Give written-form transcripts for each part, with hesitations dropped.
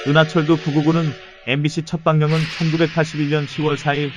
은하철도 999는 MBC 첫 방영은 1981년 10월 4일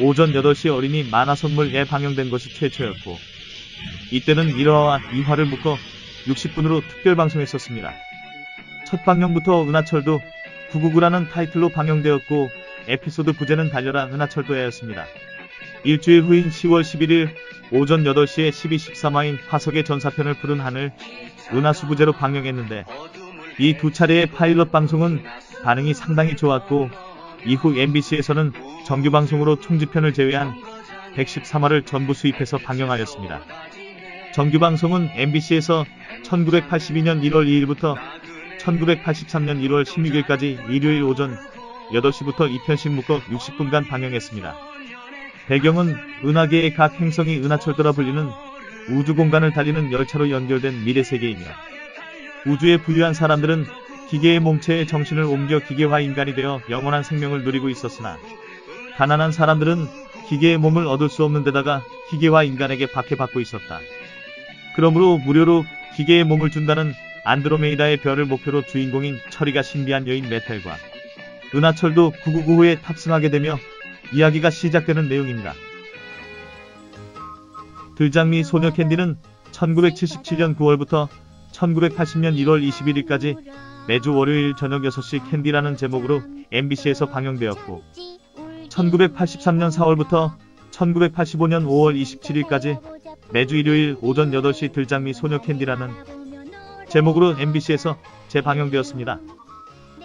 오전 8시 어린이 만화 선물에 방영된 것이 최초였고, 이때는 1화와 2화를 묶어 60분으로 특별 방송했었습니다. 첫 방영부터 은하철도 999라는 타이틀로 방영되었고, 에피소드 부제는 달려라 은하철도야였습니다. 일주일 후인 10월 11일 오전 8시에 12-13화인 화석의 전사편을 푸른 하늘, 은하수 부제로 방영했는데, 이 두 차례의 파일럿 방송은 반응이 상당히 좋았고, 이후 MBC에서는 정규방송으로 총지편을 제외한 113화를 전부 수입해서 방영하였습니다. 정규방송은 MBC에서 1982년 1월 2일부터 1983년 1월 16일까지 일요일 오전 8시부터 2편씩 묶어 60분간 방영했습니다. 배경은 은하계의 각 행성이 은하철도라 불리는 우주공간을 달리는 열차로 연결된 미래세계이며, 우주에 부유한 사람들은 기계의 몸체에 정신을 옮겨 기계화 인간이 되어 영원한 생명을 누리고 있었으나, 가난한 사람들은 기계의 몸을 얻을 수 없는 데다가 기계화 인간에게 박해받고 있었다. 그러므로 무료로 기계의 몸을 준다는 안드로메이다의 별을 목표로 주인공인 철이가 신비한 여인 메텔과 은하철도 999호에 탑승하게 되며 이야기가 시작되는 내용입니다. 들장미 소녀 캔디는 1977년 9월부터 1980년 1월 21일까지 매주 월요일 저녁 6시 캔디라는 제목으로 MBC에서 방영되었고, 1983년 4월부터 1985년 5월 27일까지 매주 일요일 오전 8시 들장미 소녀 캔디라는 제목으로 MBC에서 재방영되었습니다.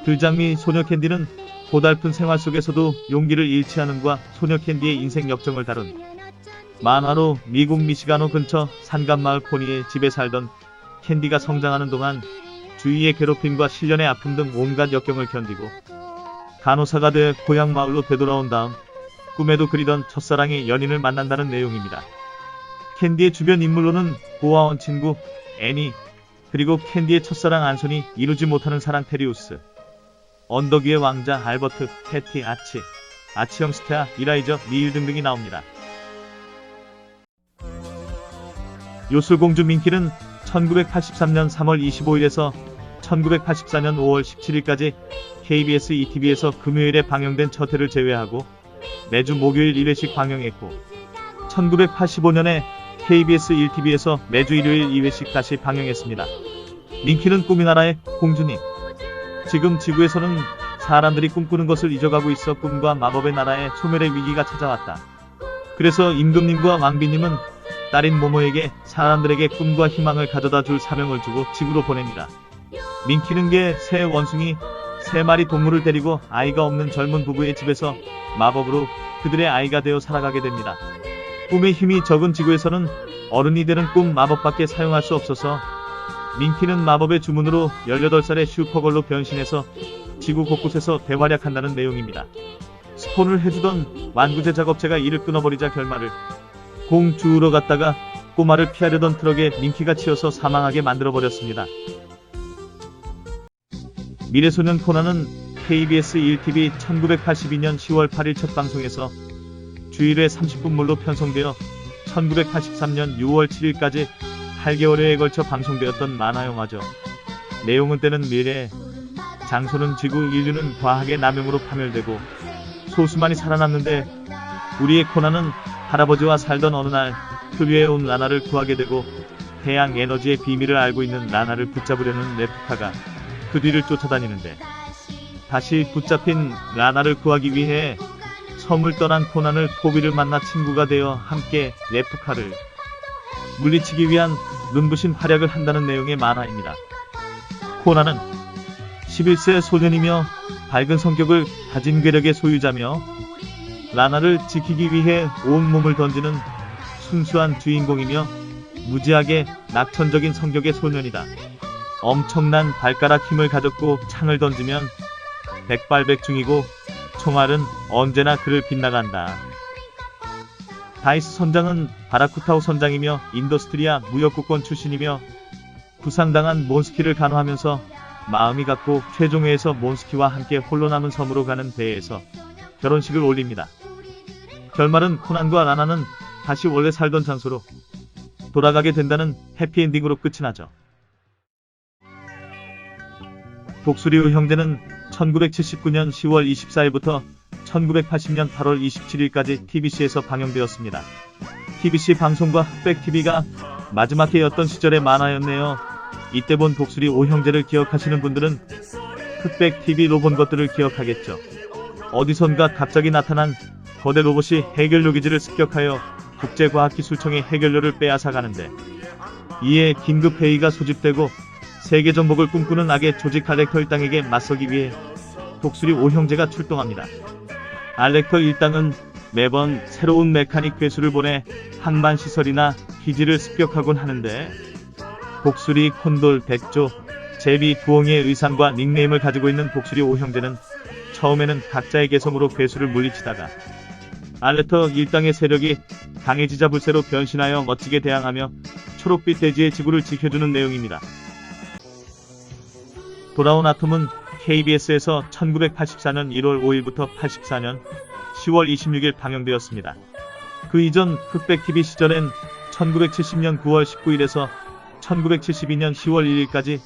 들장미 소녀 캔디는 고달픈 생활 속에서도 용기를 잃지 않음과 소녀 캔디의 인생 역정을 다룬 만화로 미국 미시가노 근처 산간마을 코니의 집에 살던 캔디가 성장하는 동안 주위의 괴롭힘과 실련의 아픔 등 온갖 역경을 견디고 간호사가 돼 고향 마을로 되돌아온 다음 꿈에도 그리던 첫사랑의 연인을 만난다는 내용입니다. 캔디의 주변 인물로는 고아원 친구 애니, 그리고 캔디의 첫사랑 안손이 이루지 못하는 사랑 테리우스, 언덕 위의 왕자 알버트, 패티, 아치 형 스테아, 이라이저, 니일 등등이 나옵니다. 요술공주 민키는 1983년 3월 25일에서 1984년 5월 17일까지 KBS ETV에서 금요일에 방영된 첫 회를 제외하고 매주 목요일 1회씩 방영했고, 1985년에 KBS 1TV에서 매주 일요일 2회씩 다시 방영했습니다. 민키는 꿈이 나라의 공주님. 지금 지구에서는 사람들이 꿈꾸는 것을 잊어가고 있어 꿈과 마법의 나라에 소멸의 위기가 찾아왔다. 그래서 임금님과 왕비님은 딸인 모모에게 사람들에게 꿈과 희망을 가져다 줄 사명을 주고 지구로 보냅니다. 민키는 새 원숭이 3마리 동물을 데리고 아이가 없는 젊은 부부의 집에서 마법으로 그들의 아이가 되어 살아가게 됩니다. 꿈의 힘이 적은 지구에서는 어른이 되는 꿈 마법밖에 사용할 수 없어서 민키는 마법의 주문으로 18살의 슈퍼걸로 변신해서 지구 곳곳에서 대활약한다는 내용입니다. 스폰을 해주던 완구제 작업체가 이를 끊어버리자 결말을 공 주우러 갔다가 꼬마를 피하려던 트럭에 민키가 치여서 사망하게 만들어버렸습니다. 미래소년 코난은 KBS 1TV 1982년 10월 8일 첫 방송에서 주일에 30분물로 편성되어 1983년 6월 7일까지 8개월여에 걸쳐 방송되었던 만화영화죠. 내용은 때는 미래, 장소는 지구, 인류는 과학의 남용으로 파멸되고 소수만이 살아남는데, 우리의 코난은 할아버지와 살던 어느 날 흡유해 온 라나를 구하게 되고, 태양 에너지의 비밀을 알고 있는 라나를 붙잡으려는 레프카가 그 뒤를 쫓아다니는데, 다시 붙잡힌 라나를 구하기 위해 섬을 떠난 코난을 포비를 만나 친구가 되어 함께 레프카를 물리치기 위한 눈부신 활약을 한다는 내용의 만화입니다. 코난은 11세 소년이며 밝은 성격을 가진 괴력의 소유자며 라나를 지키기 위해 온몸을 던지는 순수한 주인공이며 무지하게 낙천적인 성격의 소년이다. 엄청난 발가락 힘을 가졌고 창을 던지면 백발백중이고 총알은 언제나 그를 빗나간다. 다이스 선장은 바라쿠타오 선장이며 인더스트리아 무역국권 출신이며 부상당한 몬스키를 간호하면서 마음이 같고 최종회에서 몬스키와 함께 홀로 남은 섬으로 가는 배에서 결혼식을 올립니다. 결말은 코난과 라나는 다시 원래 살던 장소로 돌아가게 된다는 해피엔딩으로 끝이 나죠. 독수리의 형제는 1979년 10월 24일부터 1980년 8월 27일까지 TBC에서 방영되었습니다. TBC 방송과 흑백TV가 마지막 해였던 시절의 만화였네요. 이때 본 독수리 오형제를 기억하시는 분들은 흑백TV 로본 것들을 기억하겠죠. 어디선가 갑자기 나타난 거대 로봇이 해결료 기지를 습격하여 국제과학기술청의 해결료를 빼앗아가는데, 이에 긴급회의가 소집되고 세계 정복을 꿈꾸는 악의 조직 알렉터 일당에게 맞서기 위해 독수리 오형제가 출동합니다. 알렉터 일당은 매번 새로운 메카닉 괴수를 보내 항만 시설이나 기지를 습격하곤 하는데, 독수리, 콘돌, 백조, 제비, 부엉이의 의상과 닉네임을 가지고 있는 독수리 오형제는 처음에는 각자의 개성으로 괴수를 물리치다가 알렉터 일당의 세력이 강해지자 불새로 변신하여 멋지게 대항하며 초록빛 대지의 지구를 지켜주는 내용입니다. 돌아온 아톰은 KBS에서 1984년 1월 5일부터 84년 10월 26일 방영되었습니다. 그 이전 흑백TV 시절엔 1970년 9월 19일에서 1972년 10월 1일까지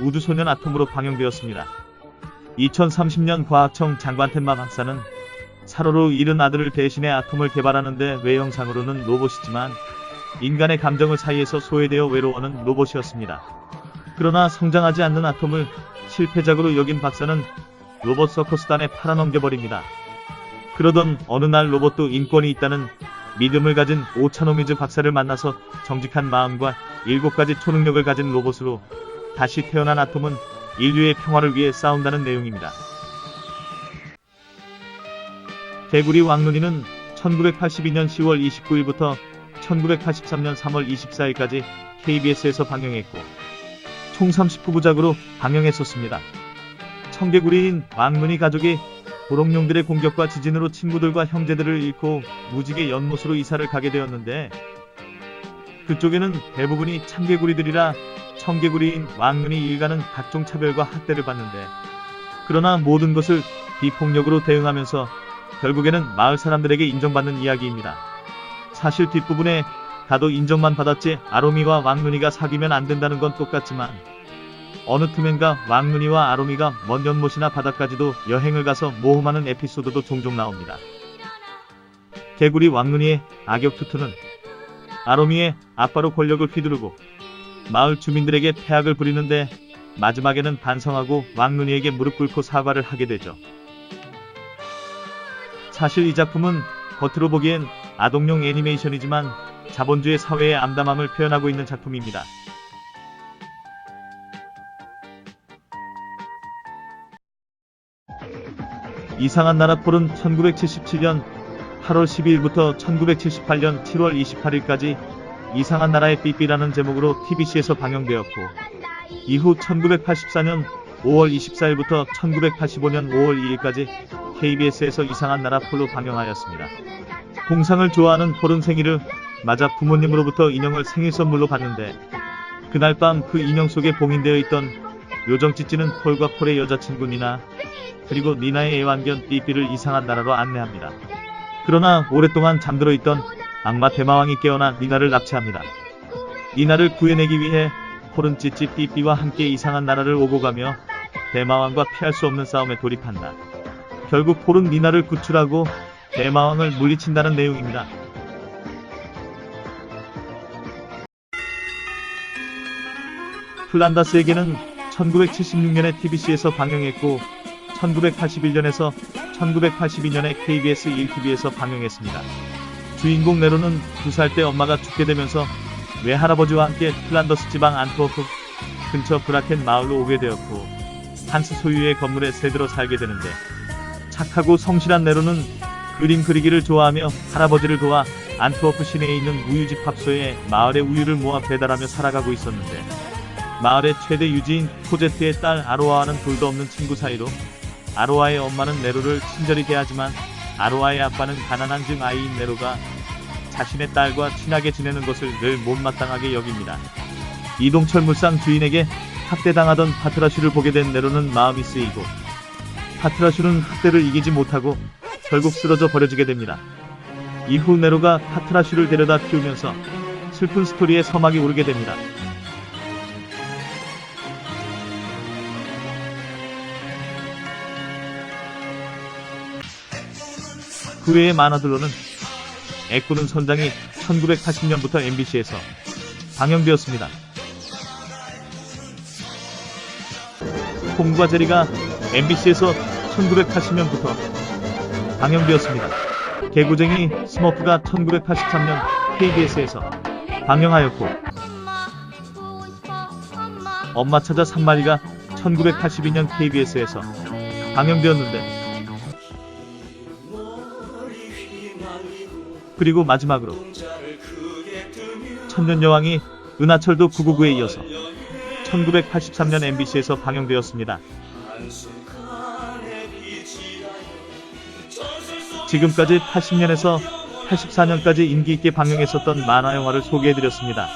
우주소년 아톰으로 방영되었습니다. 2030년 과학청 장관텐마 박사는 살호로 잃은 아들을 대신해 아톰을 개발하는데 외형상으로는 로봇이지만 인간의 감정을 사이에서 소외되어 외로워하는 로봇이었습니다. 그러나 성장하지 않는 아톰을 실패작으로 여긴 박사는 로봇 서커스단에 팔아넘겨버립니다. 그러던 어느 날 로봇도 인권이 있다는 믿음을 가진 오차노미즈 박사를 만나서 정직한 마음과 7가지 초능력을 가진 로봇으로 다시 태어난 아톰은 인류의 평화를 위해 싸운다는 내용입니다. 개구리 왕눈이는 1982년 10월 29일부터 1983년 3월 24일까지 KBS에서 방영했고 총 39부작으로 방영했었습니다. 청개구리인 왕눈이 가족이 도롱뇽들의 공격과 지진으로 친구들과 형제들을 잃고 무지개 연못으로 이사를 가게 되었는데, 그쪽에는 대부분이 참개구리들이라 청개구리인 왕눈이 일가는 각종 차별과 학대를 받는데, 그러나 모든 것을 비폭력으로 대응하면서 결국에는 마을 사람들에게 인정받는 이야기입니다. 사실 뒷부분에 가도 인정만 받았지 아로미와 왕눈이가 사귀면 안 된다는 건 똑같지만, 어느 틈엔가 왕눈이와 아로미가 먼 연못이나 바다까지도 여행을 가서 모험하는 에피소드도 종종 나옵니다. 개구리 왕눈이의 악역 투투는 아로미의 아빠로 권력을 휘두르고 마을 주민들에게 폐악을 부리는데, 마지막에는 반성하고 왕눈이에게 무릎 꿇고 사과를 하게 되죠. 사실 이 작품은 겉으로 보기엔 아동용 애니메이션이지만 자본주의 사회의 암담함을 표현하고 있는 작품입니다. 이상한 나라 폴은 1977년 8월 12일부터 1978년 7월 28일까지 이상한 나라의 삐삐라는 제목으로 TBC에서 방영되었고, 이후 1984년 5월 24일부터 1985년 5월 2일까지 KBS에서 이상한 나라 폴로 방영하였습니다. 공상을 좋아하는 폴은 생일을 맞아 부모님으로부터 인형을 생일 선물로 받는데, 그날 밤 그 인형 속에 봉인되어 있던 요정 찌찌는 폴과 폴의 여자친구 니나, 그리고 니나의 애완견 삐삐를 이상한 나라로 안내합니다. 그러나 오랫동안 잠들어 있던 악마 대마왕이 깨어나 니나를 납치합니다. 니나를 구해내기 위해 폴은 찌찌 삐삐와 함께 이상한 나라를 오고 가며 대마왕과 피할 수 없는 싸움에 돌입한다. 결국 폴은 니나를 구출하고 대마왕을 물리친다는 내용입니다. 플란다스에게는 1976년에 TBC에서 방영했고 1981년에서 1982년에 KBS 1TV에서 방영했습니다. 주인공 네로는 2살 때 엄마가 죽게 되면서 외할아버지와 함께 플란더스 지방 안트워프 근처 브라켄 마을로 오게 되었고, 한스 소유의 건물에 새들어 살게 되는데, 착하고 성실한 네로는 그림 그리기를 좋아하며 할아버지를 도와 안트워프 시내에 있는 우유집 합소에 마을의 우유를 모아 배달하며 살아가고 있었는데, 마을의 최대 유지인 코제트의 딸 아로아와는 둘도 없는 친구 사이로 아로아의 엄마는 네로를 친절히 대하지만 아로아의 아빠는 가난한 증 아이인 네로가 자신의 딸과 친하게 지내는 것을 늘 못마땅하게 여깁니다. 이동철물상 주인에게 학대당하던 파트라슈를 보게 된 네로는 마음이 쓰이고, 파트라슈는 학대를 이기지 못하고 결국 쓰러져 버려지게 됩니다. 이후 네로가 파트라슈를 데려다 키우면서 슬픈 스토리의 서막이 오르게 됩니다. 그 외의 만화들로는 애꾸는 선장이 1980년부터 MBC에서 방영되었습니다. 톰과 제리가 MBC에서 1980년부터 방영되었습니다. 개구쟁이 스머프가 1983년 KBS에서 방영하였고, 엄마 찾아 3마리가 1982년 KBS에서 방영되었는데, 그리고 마지막으로 천년여왕이 은하철도 999에 이어서 1983년 MBC에서 방영되었습니다. 지금까지 80년에서 84년까지 인기 있게 방영했었던 만화 영화를 소개해드렸습니다.